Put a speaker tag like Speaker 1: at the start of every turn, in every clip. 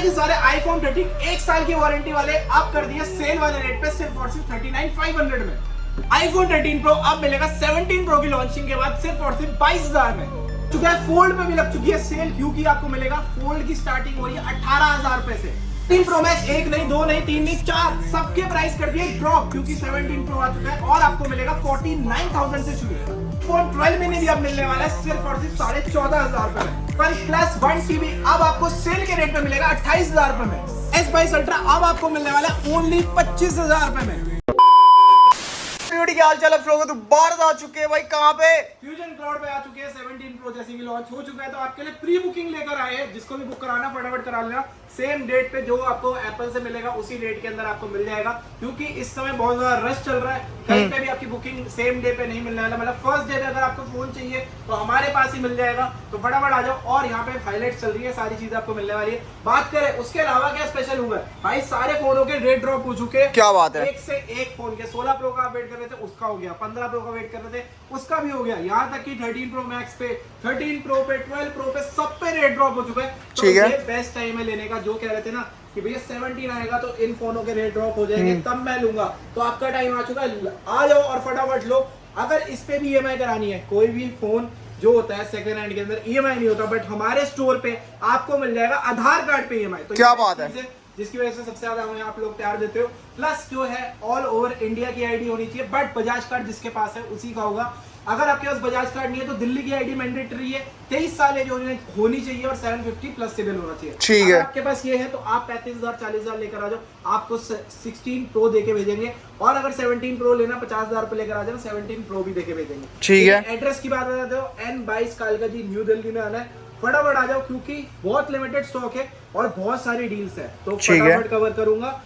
Speaker 1: के सारे आईफोन 13 एक साल की वारंटी वाले आप कर दिए सेल वाले रेट पे सिर्फ और सिर्फ 39,500 में। आईफोन 13 प्रो अब मिलेगा 17 प्रो की लॉन्चिंग के बाद सिर्फ और सिर्फ 22,000 में। चुका है फोल्ड पे भी लग चुकी है सेल, क्योंकि आपको मिलेगा फोल्ड की स्टार्टिंग हो रही है 18,000 रुपए से। 3 प्रो मैक्स एक नहीं, दो नहीं, तीन नहीं, चार सबके प्राइस कर दिए ड्रॉप, क्योंकि 17 प्रो आ चुका है और आपको मिलेगा 49,000 से शुरू। फोन 12 में भी अब मिलने वाला है सिर्फ और सिर्फ 14,500 रुपए में। पर प्लस 1 TB अब आपको सेल के रेट पे मिलेगा 28,000 रुपए में। S22 अल्ट्रा अब आपको मिलने वाला है ओनली 25,000 रुपए में।
Speaker 2: क्या हाल चाल है, तो बाहर आ चुके हैं भाई, कहाँ पे?
Speaker 1: फ्यूजन क्लाउड पे आ चुके हैं। 17 प्रो जैसे कि लॉन्च हो चुका है, तो आपके लिए प्री बुकिंग लेकर आए हैं। जिसको भी बुक कराना फटाफट करा लेना। सेम डेट पे जो आपको एप्पल से मिलेगा उसी डेट के अंदर आपको मिल जाएगा, क्योंकि इस समय बहुत ज्यादा रश चल रहा है। कहीं पे भी आपकी बुकिंग सेम डे पे नहीं मिलने वाला, मतलब फर्स्ट डे पे अगर आपको फोन चाहिए तो हमारे पास ही मिल जाएगा। तो फटाफट आ जाओ। और यहाँ पे हाईलाइट चल रही है, सारी चीजें आपको मिलने वाली है। बात करें उसके अलावा क्या स्पेशल हुआ है भाई, सारे फोनों के रेट ड्रॉप हो चुके हैं।
Speaker 2: क्या बात है,
Speaker 1: एक से एक फोन के 16 प्रो का आप वेट कर रहे थे उसका हो गया, 15 प्रो का वेट कर रहे थे उसका भी हो गया, यहाँ तक कि 13 प्रो मैक्स पे, 13 प्रो पे, 12 प्रो पे सब पे रेट ड्रॉप हो चुका है। तो ये बेस्ट टाइम है लेने का। जो कह रहे थे ना कि भैया 17 आएगा तो इन फोनों के रेट ड्रॉप हो जाएंगे तब मैं लूंगा, तो आपका टाइम आ चुका है। आ जाओ और फटाफट लो। अगर इस पे भी EMI करानी है, कोई भी फोन जो होता है सेकंड हैंड के अंदर EMI नहीं होता, बट हमारे स्टोर पे आपको मिल जाएगा आधार कार्ड पे EMI। तो
Speaker 2: क्या बात है,
Speaker 1: जिसकी वजह से सबसे ज्यादा हमें आप लोग प्यार देते हो। प्लस जो है ऑल ओवर इंडिया की आईडी होनी चाहिए, बट बजाज कार्ड जिसके पास है उसी का होगा। अगर आपके पास बजाज कार्ड नहीं है तो दिल्ली की आईडी मैंडेटरी है, 23 साल एज होनी चाहिए और 750 प्लस सिविल होना चाहिए।
Speaker 2: ठीक है,
Speaker 1: आपके पास ये है तो आप 35,000 40,000 लेकर आ जाओ, आपको 16 प्रो देके भेजेंगे। और अगर 17 प्रो लेना 50,000 रुपए लेकर आ जाना, 17 प्रो भी देके भेजेंगे।
Speaker 2: ठीक है।
Speaker 1: एड्रेस की बात बता दो, N22 कालका जी, न्यू दिल्ली में आना है। फटाफट आ जाओ, क्योंकि बहुत लिमिटेड स्टॉक है और बहुत सारी डील्स है, तो फटाफट कवर करूंगा।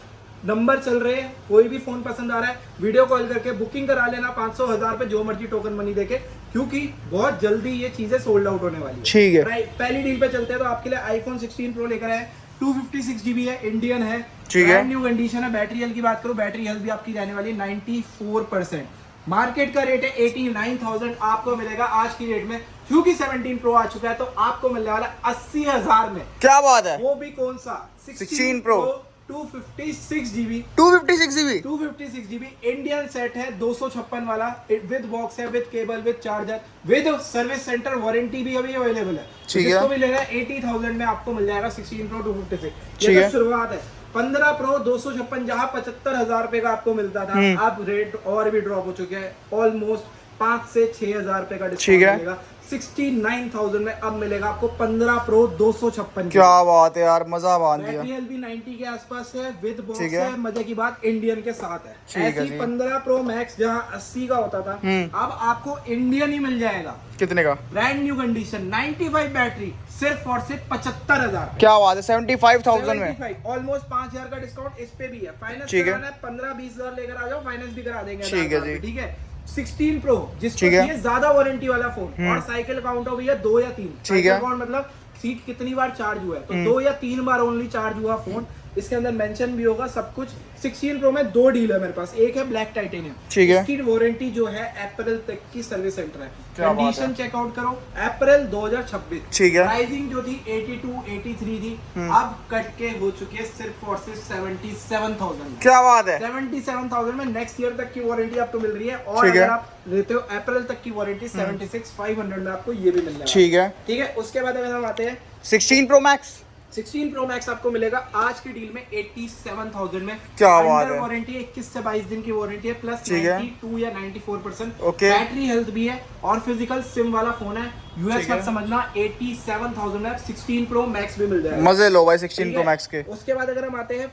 Speaker 1: नंबर चल रहे हैं, कोई भी फोन पसंद आ रहा है वीडियो कॉल करके बुकिंग करा लेना, 500 1000 पे जो मर्जी टोकन मनी देके, क्योंकि बहुत जल्दी ये चीजें सोल्ड आउट होने वाली है।
Speaker 2: ठीक है,
Speaker 1: पहली डील पे चलते हैं। तो आपके लिए आईफोन 16 प्रो लेकर आए, 256 GB है, इंडियन है, ब्रांड न्यू कंडीशन है। बैटरी हेल्थ की बात करो, बैटरी हेल्थ भी आपकी रहने वाली है 94%। मार्केट का रेट है 89,000, आपको मिलेगा आज की रेट में, क्योंकि 17 प्रो आ चुका है तो आपको मिलने वाला 80,000 में।
Speaker 2: क्या बात है,
Speaker 1: वो भी कौन सा
Speaker 2: 16 pro
Speaker 1: 256 GB
Speaker 2: 256
Speaker 1: GB Indian set है, 256 वाला, विद बॉक्स है, with cable, with charger, with service centre warranty भी अभी अवेलेबल है। जिसको भी लेना है 80,000 में आपको मिल जाएगा 16 प्रो 256। ये तो शुरुआत है। 15 प्रो 256 जहां 75,000 रुपए का आपको मिलता था, अब रेट और भी ड्रॉप हो चुके हैं, ऑलमोस्ट 5 से 6,000 रुपए का डिस्काउंट मिलेगा। 69,000 में अब मिलेगा आपको 15 प्रो 256।
Speaker 2: क्या बात है यार, मजा बांध दिया।
Speaker 1: बैटरी हेल्थ भी 90 के आसपास है, विद बॉक्स है, मजे की बात इंडियन के साथ है। ऐसी 15 प्रो मैक्स जहां 80 का होता था, अब आपको इंडियन ही मिल जाएगा।
Speaker 2: कितने का?
Speaker 1: ब्रांड न्यू कंडीशन, 95 बैटरी, सिर्फ और सिर्फ 75,000।
Speaker 2: क्या बात है, 75,000 में
Speaker 1: ऑलमोस्ट 5,000 का डिस्काउंट इस पे भी है। फाइनेंस कराना है 15-20,000 लेकर आ जाओ, फाइनेंस भी करा देंगे।
Speaker 2: ठीक है जी,
Speaker 1: ठीक है। 16 प्रो जिसको चाहिए ज्यादा वारंटी वाला फोन, और साइकिल काउंट हो भैया 2 या 3। साइकिल काउंट मतलब सीट कितनी बार चार्ज हुआ है, तो 2 या 3 बार ओनली चार्ज हुआ फोन। इसके अंदर मेंशन भी होगा सब कुछ। 16 प्रो में 2 डील है मेरे पास, एक है ब्लैक टाइटेनियम, इसकी वारंटी जो है अप्रैल तक की सर्विस सेंटर है। कंडीशन चेकआउट करो, अप्रैल 2026।
Speaker 2: ठीक है।
Speaker 1: प्राइसिंग जो थी 82 83 थी, अब कट के हो चुकी है सिर्फ और सिर्फ 77,000।
Speaker 2: क्या बात है,
Speaker 1: 77,000 में नेक्स्ट ईयर तक की वारंटी आपको मिल रही है। और अगर आप लेते हो अप्रैल तक की वारंटी 76,500 में आपको ये भी मिल रहा है। ठीक है। उसके बाद अगर हम आते हैं
Speaker 2: 16 प्रो मैक्स
Speaker 1: 16 प्रो मैक्स आपको मिलेगा आज की डील में 87,000 में।
Speaker 2: क्या बात है,
Speaker 1: वारंटी 21 से 22 दिन की वारंटी है, प्लस 92 या 94%। बैटरी हेल्थ भी है और फिजिकल सिम वाला फोन है। यूएस मत समझना, 87,000 में 16 प्रो मैक्स भी मिल जाएगा।
Speaker 2: मजे लो भाई 16 प्रो मैक्स के।
Speaker 1: उसके बाद अगर हम आते हैं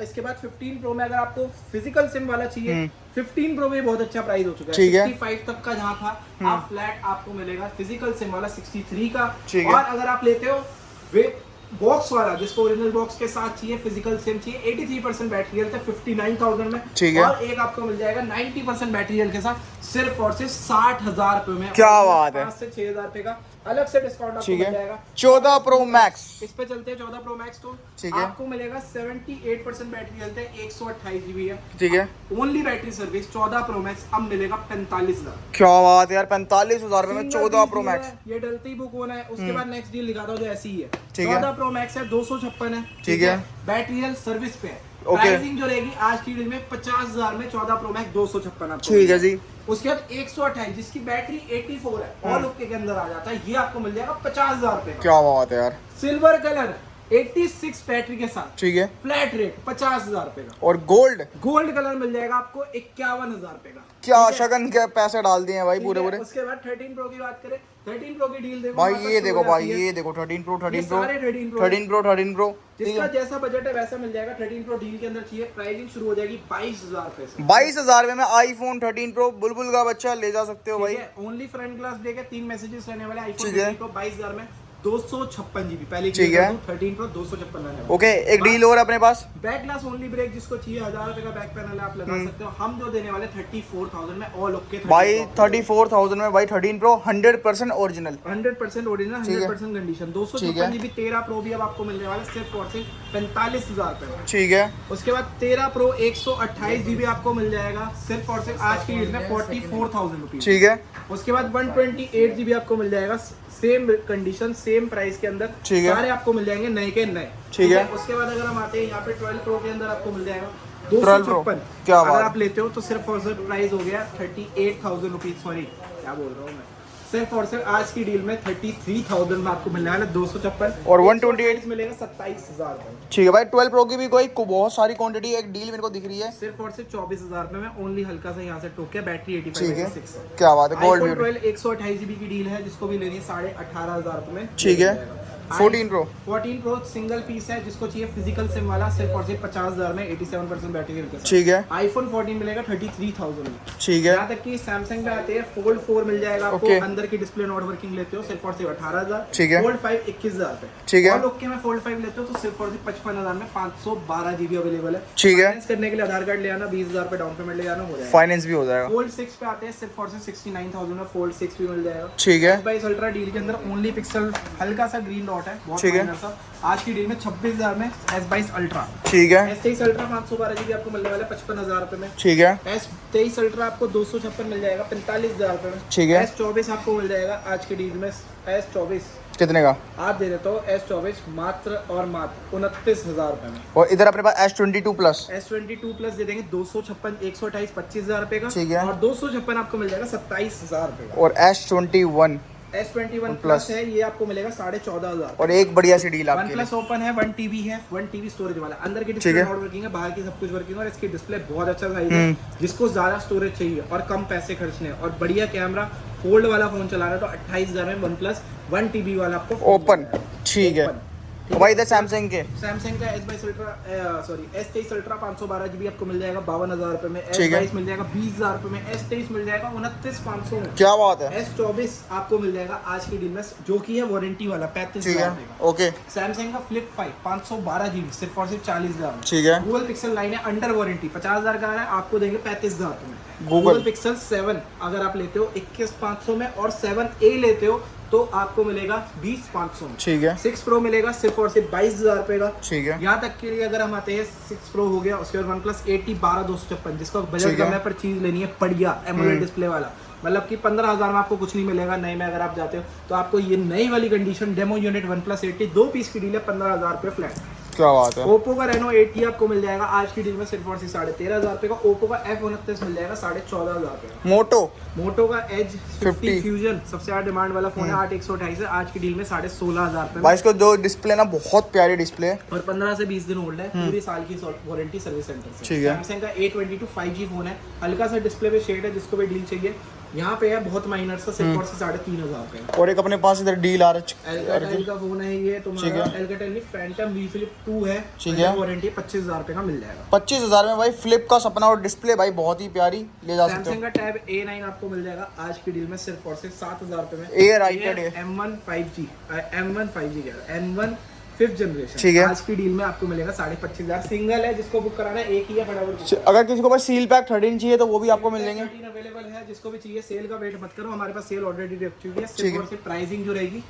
Speaker 1: इसके बाद 15 प्रो में अगर आपको फिजिकल सिम वाला चाहिए, 15 प्रो में बहुत अच्छा प्राइस हो चुका है। 65 तक का जहाँ था, आप फ्लैट आपको मिलेगा फिजिकल सिम वाला 63 का। और अगर आप लेते हो वे बॉक्स वाला, जिसको ओरिजिनल बॉक्स के साथ चाहिए, फिजिकल सिम चाहिए, 83% बैटरी हेल्थ है 59,000 में। और एक आपको मिल जाएगा 90% बैटरी हेल्थ के साथ सिर्फ और सिर्फ 60,000 रुपए में।
Speaker 2: क्या बात है,
Speaker 1: 5 से 6,000 रुपए का अलग से डिस्काउंट आपको
Speaker 2: ठीक
Speaker 1: मिल
Speaker 2: है।
Speaker 1: जाएगा।
Speaker 2: 14 प्रो मैक्स,
Speaker 1: इस पे चलते हैं 14 प्रो मैक्स तो
Speaker 2: ठीक है।
Speaker 1: आपको मिलेगा 78% बैटरी हेल्थ है, 128 GB है,
Speaker 2: ठीक है।
Speaker 1: Only battery service. 14 pro max अब मिलेगा 45,000।
Speaker 2: क्या बात है यार, 45,000 रुपए में 14 प्रो मैक्स।
Speaker 1: ये डलती बुक होना है। उसके बाद नेक्स्ट डील दिखाता हूँ जो ऐसी ही है।
Speaker 2: ठीक है।
Speaker 1: 14 प्रो मैक्स है, 256 है,
Speaker 2: ठीक है।
Speaker 1: बैटरी हेल्थ सर्विस पे है।
Speaker 2: ओके।
Speaker 1: प्राइसिंग जो रहेगी आज की डील में 50,000 में 14 प्रो मैक्स 256 आपको।
Speaker 2: ठीक है जी।
Speaker 1: उसके बाद 128 जिसकी बैटरी 84 है, ऑल ओके के अंदर आ जाता है, ये आपको मिल जाएगा 50,000 रुपए का।
Speaker 2: क्या बात है यार।
Speaker 1: सिल्वर कलर 86 बैटरी के साथ,
Speaker 2: ठीक है।
Speaker 1: फ्लैट रेट 50,000 रुपए का।
Speaker 2: और गोल्ड
Speaker 1: गोल्ड कलर मिल जाएगा आपको 51,000 रुपए का।
Speaker 2: क्या
Speaker 1: ठीक है?
Speaker 2: शगन के पैसे डाल दिए हैं भाई पूरे
Speaker 1: ठीक है?
Speaker 2: पूरे।
Speaker 1: उसके बाद 13 प्रो की बात करें, 13 प्रो की डील देखो
Speaker 2: भाई
Speaker 1: हमारे
Speaker 2: ये
Speaker 1: पास
Speaker 2: देखो
Speaker 1: शुरू हो
Speaker 2: भाई,
Speaker 1: जाती है।
Speaker 2: ये देखो 13 प्रो,
Speaker 1: ये
Speaker 2: 13 प्रो,
Speaker 1: सारे 13 प्रो
Speaker 2: 13 प्रो, 13 प्रो। ठीक
Speaker 1: जिसका
Speaker 2: है।
Speaker 1: जैसा बजट है वैसा मिल जाएगा। 13 प्रो डील के अंदर चाहिए, प्राइसिंग शुरू हो जाएगी 22,000 रुपए से।
Speaker 2: 22,000 में आईफोन 13 प्रो बुलबुल का बच्चा ले जा सकते हो भाई।
Speaker 1: ओनली फ्रंट ग्लास देके 3 मैसेजेस रहने वाले आईफोन
Speaker 2: ठीक है।
Speaker 1: 13 प्रो 22,000 में 256 GB पहले
Speaker 2: ठीक है।
Speaker 1: 13 प्रो 256 रहने वाला।
Speaker 2: ओके, एक डील और अपने पास।
Speaker 1: बैक ग्लास ओनली ब्रेक जिसको चाहिए 1,000 रुपए का बैक पैनल आप लगा सकते हो। हम जो देने वाले 34,000 में ऑल ओके
Speaker 2: भाई 34,000 में भाई 13 प्रो 100% ओरिजिनल।
Speaker 1: 100% ओरिजिनल,
Speaker 2: ठीक है।
Speaker 1: 100% कंडीशन।
Speaker 2: ठीक
Speaker 1: 256
Speaker 2: है।
Speaker 1: GB 13 प्रो भी अब आपको मिलने वाला सिर्फ और सिर्फ 45,000 रुपए में।
Speaker 2: ठीक है।
Speaker 1: उसके बाद 13 प्रो 128 GB आपको मिल जाएगा सिर्फ और सिर्फ आज की डेट में 44,000 रुपीज।
Speaker 2: ठीक है।
Speaker 1: उसके बाद 128 GB आपको मिल जाएगा सेम कंडीशन सेम प्राइस के अंदर।
Speaker 2: ठीक है।
Speaker 1: सारे आपको मिल जाएंगे नए के नए।
Speaker 2: ठीक है।
Speaker 1: उसके बाद अगर हम आते हैं यहाँ पे 12 प्रो के अंदर आपको मिल जाएगा
Speaker 2: 12 प्रो।
Speaker 1: 256।
Speaker 2: क्या
Speaker 1: अगर
Speaker 2: बात।
Speaker 1: आप लेते हो तो सिर्फ और सिर्फ प्राइस हो गया 38,000 रुपीज। सॉरी क्या बोल रहा हूँ मैं, सिर्फ और सिर्फ आज की डील में 33,000 में आपको मिलने वाला 256।
Speaker 2: और 128
Speaker 1: मिलेगा 27,000 रुपए।
Speaker 2: ठीक है भाई। 12 प्रो की भी कोई बहुत सारी क्वांटिटी, एक डील मेरे को दिख रही है।
Speaker 1: सिर्फ और सिर्फ 24,000 रुपए में ओनली हल्का सा यहाँ से टोक के बैटरी 85
Speaker 2: ठीक है।
Speaker 1: मेगापिक्सल है।
Speaker 2: क्या बात है। Gold
Speaker 1: iPhone
Speaker 2: beauty.
Speaker 1: 12 128 GB की डील है जिसको भी लेनी है 18,500 रुपए में।
Speaker 2: ठीक है। 14 प्रो।
Speaker 1: 14 प्रो सिंगल पीस है जिसको चाहिए फिजिकल सिम वाला सिर्फ और सिर्फ 50,000 में 87% बैटरी के साथ।
Speaker 2: ठीक है।
Speaker 1: iPhone 14 मिलेगा 33,000 में।
Speaker 2: ठीक है।
Speaker 1: यहाँ तक कि सैमसंग पे आते हैं फोल्ड 4 मिल जाएगा आपको।
Speaker 2: ओके।
Speaker 1: अंदर की डिस्प्ले नॉट वर्किंग लेते हो सिर्फ और सिर्फ 18,000।
Speaker 2: ठीक है।
Speaker 1: फोल्ड 5 21,000 पे।
Speaker 2: ठीक है।
Speaker 1: और ओके में फोल्ड 5 लेते हो तो सिर्फ और सिर्फ 55,000 में 512 GB अवेलेबल है।
Speaker 2: ठीक है।
Speaker 1: फाइनेंस करने के लिए आधार कार्ड ले आना, 20,000 पे डाउन पेमेंट ले आना, हो जाएगा।
Speaker 2: फाइनेंस भी हो जाएगा।
Speaker 1: फोल्ड 6 पे आते हैं सिर्फ और सिर्फ 69,000 में फोल्ड 6 भी मिल जाएगा।
Speaker 2: ठीक है।
Speaker 1: S22 अल्ट्रा डील के अंदर ओनली पिक्सल हल्का सा ग्रीन डॉट है, बहुत
Speaker 2: ठीक है।
Speaker 1: माइनर सा। आज की डील में 26,000 में S22 अल्ट्रा।
Speaker 2: ठीक है।
Speaker 1: S23 अल्ट्रा 512 GB आपको मिलने वाला है 55,000 रुपए में।
Speaker 2: ठीक है।
Speaker 1: S23 अल्ट्रा आपको 256 मिल जाएगा 45,000 रुपए में।
Speaker 2: ठीक है।
Speaker 1: S24 आपको मिल जाएगा आज की डील में S24
Speaker 2: कितने का।
Speaker 1: आप दे देते हो S24 मात्र और मात्र 29,000 रुपए में।
Speaker 2: और इधर अपने पास S22 प्लस।
Speaker 1: S22 प्लस दे देंगे 256 128 25,000 रुपए का।
Speaker 2: ठीक है।
Speaker 1: और 256 आपको मिल जाएगा 27,000 रुपए का।
Speaker 2: और S21
Speaker 1: S21 प्लस है ये आपको मिलेगा 14,500।
Speaker 2: और एक बढ़िया सी डील
Speaker 1: वन
Speaker 2: आपके लिए।
Speaker 1: प्लस ओपन है, 1 TB है, 1 TB स्टोरेज वाला। अंदर की
Speaker 2: ठीक
Speaker 1: डिस्प्ले
Speaker 2: है।
Speaker 1: नॉट वर्किंग है, बाहर की सब कुछ वर्किंग है। और इसकी डिस्प्ले बहुत अच्छा साइज है। जिसको ज्यादा स्टोरेज चाहिए और कम पैसे खर्चने और बढ़िया कैमरा फोल्ड वाला फोन चलाना है तो 28,000 में 1 प्लस 1 TB वाला आपको फोन
Speaker 2: ओपन।
Speaker 1: मिलेगा।
Speaker 2: ठीक है।
Speaker 1: ओपन।
Speaker 2: और भाई इधर सैमसंग के।
Speaker 1: सैमसंग का S22 ultra sorry S23 ultra 512 GB आपको मिल जाएगा 52,000 रुपए में।
Speaker 2: ठीक है।
Speaker 1: S22 मिल जाएगा 20,000 रुपए में। S23 मिल जाएगा 29,500 में।
Speaker 2: क्या बात है।
Speaker 1: S24 आपको मिल जाएगा आज की डील में जो कि है वारंटी वाला
Speaker 2: ठीक
Speaker 1: 35,000
Speaker 2: है।
Speaker 1: रुपए का।
Speaker 2: ओके।
Speaker 1: सैमसंग का फ्लिप 5 512 GB सिर्फ और सिर्फ 40,000 में।
Speaker 2: ठीक है।
Speaker 1: गूगल पिक्सल 9 है अंडर वारंटी 50,000 का है, आपको देंगे 35,000 में।
Speaker 2: गूगल
Speaker 1: पिक्सल 7 अगर आप लेते हो 21,500 में और 7A लेते हो तो आपको मिलेगा 20,500 में।
Speaker 2: ठीक है।
Speaker 1: 6 प्रो मिलेगा सिर्फ और सिर्फ 22,000 रुपए का।
Speaker 2: ठीक है।
Speaker 1: यहाँ तक के लिए अगर हम आते हैं 6 प्रो हो गया, उसके बाद OnePlus 80 12,256 जिसका बजट
Speaker 2: ठीक है।
Speaker 1: कम है पर चीज लेनी है बढ़िया एमोलेड डिस्प्ले वाला। मतलब कि 15,000 में आपको कुछ नहीं मिलेगा। नए में अगर आप जाते हो तो आपको ये नई वाली condition demo unit OnePlus 80 2 piece की डील है 15,000 रुपए फ्लैट।
Speaker 2: क्या बात है।
Speaker 1: ओप्पो का रेनो 80 आपको मिल जाएगा आज की डील में सिर्फ और सिर्फ 13,500 रुपए का। ओप्पो का F29 मिल जाएगा 14,500 रुपए का।
Speaker 2: मोटो।
Speaker 1: मोटो का एज 50
Speaker 2: 50
Speaker 1: फ्यूजन सबसे ज्यादा डिमांड वाला फोन है 8/128 है आज की डील में 16,500 रुपए
Speaker 2: भाई
Speaker 1: में।
Speaker 2: इसको जो डिस्प्ले ना बहुत प्यारी डिस्प्ले है।
Speaker 1: और 15 से 20 दिन ओल्ड है, पूरी साल की वारंटी सर्विस सेंटर से।
Speaker 2: ठीक है।
Speaker 1: सैमसंग का A22 5G फोन है, हल्का सा डिस्प्ले पे शेड है, जिसको भी डील चाहिए यहाँ पे है बहुत माइनर सा सिर्फ और सिर्फ 3,500 रुपए।
Speaker 2: और एक अपने पास इधर डील आ रहा
Speaker 1: Alcatel का फोन है ये तुम्हारा।
Speaker 2: ठीक है।
Speaker 1: Alcatel नहीं Phantom V Flip 2 है,
Speaker 2: ठीक है।
Speaker 1: वारंटी 25,000 रुपए का मिल जाएगा।
Speaker 2: 25,000 में भाई फ्लिप का सपना और डिस्प्ले भाई बहुत ही प्यारी ले जा सकते
Speaker 1: सैमसंग
Speaker 2: हो।
Speaker 1: का टैब A9 आपको मिल जाएगा आज की डील में सिर्फ और सिर्फ 7,000 रुपए में।
Speaker 2: एयर राइटेड है।
Speaker 1: M1 5G कह रहा है, M1 5th जनरेशन।
Speaker 2: ठीक है।
Speaker 1: आज की डील में आपको मिलेगा 25,500। सिंगल है, जिसको बुक कराना है एक ही है, फटाफट।
Speaker 2: अगर किसी को बस सील पैक 13 चाहिए तो वो भी आपको मिल जाएंगे।
Speaker 1: 13 अवेलेबल है, जिसको भी चाहिए। सेल का वेट मत करो, हमारे पास सेल ऑलरेडी रख चुकी है।
Speaker 2: ठीक
Speaker 1: सिर्फ
Speaker 2: है।
Speaker 1: और सिर्फ प्राइसिंग जो रहेगी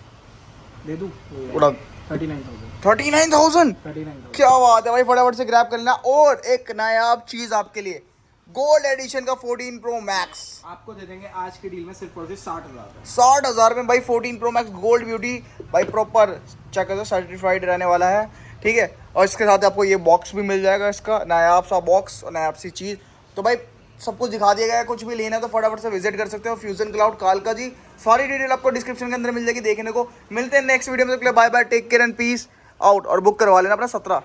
Speaker 1: दे दूं
Speaker 2: उड़ा
Speaker 1: 39,000।
Speaker 2: 39,000
Speaker 1: 39,000।
Speaker 2: क्या बात है भाई, फटाफट से ग्रैब कर लेना। और एक नायाब चीज आपके लिए, गोल्ड एडिशन का 14 प्रो मैक्स
Speaker 1: आपको दे देंगे आज की डील में सिर्फ और सिर्फ 60,000।
Speaker 2: 60,000 में भाई 14 प्रो मैक्स गोल्ड ब्यूटी भाई, प्रॉपर चेक करो, सर्टिफाइड रहने वाला है। ठीक है, और इसके साथ आपको ये बॉक्स भी मिल जाएगा, इसका नायाब सा बॉक्स और नायाब सी चीज़। तो भाई सब कुछ दिखा दिया गया है, कुछ भी लेना है तो फटाफट से विजिट कर सकते हो फ्यूजन क्लाउड कालका जी। सारी डिटेल आपको डिस्क्रिप्शन के अंदर मिल जाएगी देखने को। मिलते हैं नेक्स्ट वीडियो में, bye bye, take care and peace out. और बुक करवा लेना अपना 17